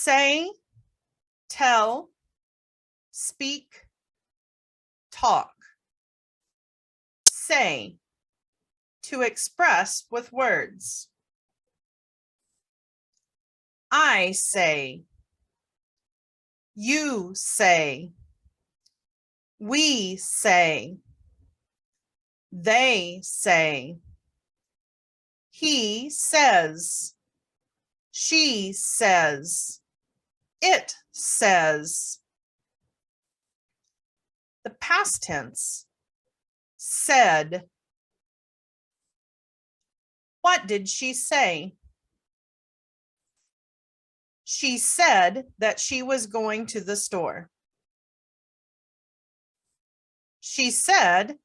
Say, tell, speak, talk. Say, to express with words. I say, you say, we say, they say, he says, she says, it says. The past tense, said. What did she say? She said that she was going to the store. She said,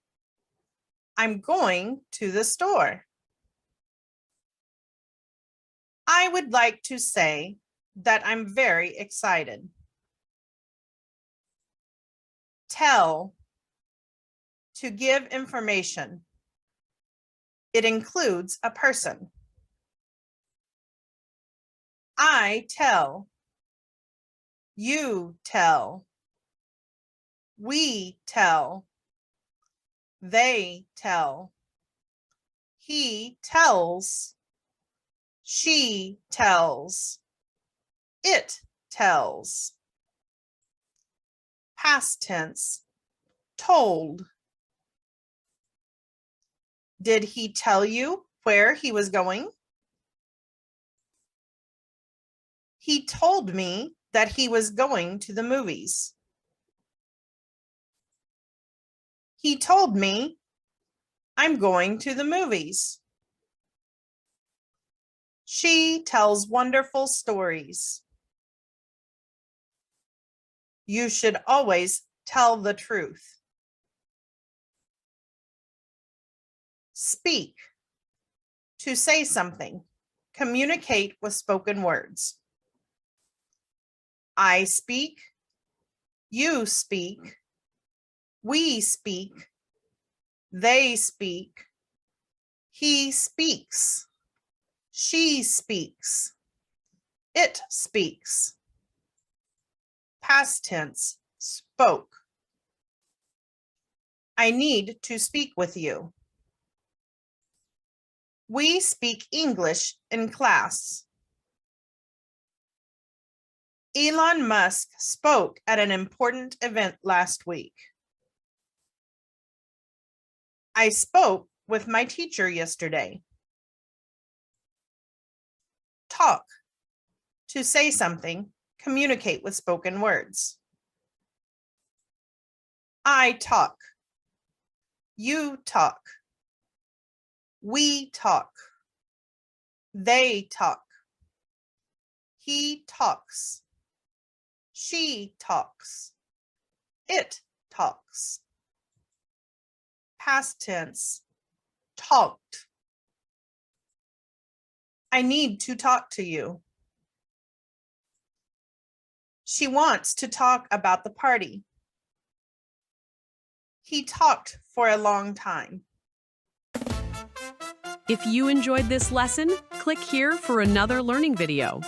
I'm going to the store. I would like to say that I'm very excited. Tell, to give information. It includes a person. I tell. You tell. We tell. They tell. He tells. She tells. It tells. Past tense, told. Did he tell you where he was going? He told me that he was going to the movies. He told me, I'm going to the movies. She tells wonderful stories. You should always tell the truth. Speak, to say something. Communicate with spoken words. I speak. You speak. We speak. They speak. He speaks. She speaks. It speaks. Past tense, spoke. I need to speak with you. We speak English in class. Elon Musk spoke at an important event last week. I spoke with my teacher yesterday. Talk, to say something, communicate with spoken words. I talk. You talk. We talk. They talk. He talks. She talks. It talks. Past tense, talked. I need to talk to you. She wants to talk about the party. He talked for a long time. If you enjoyed this lesson, click here for another learning video.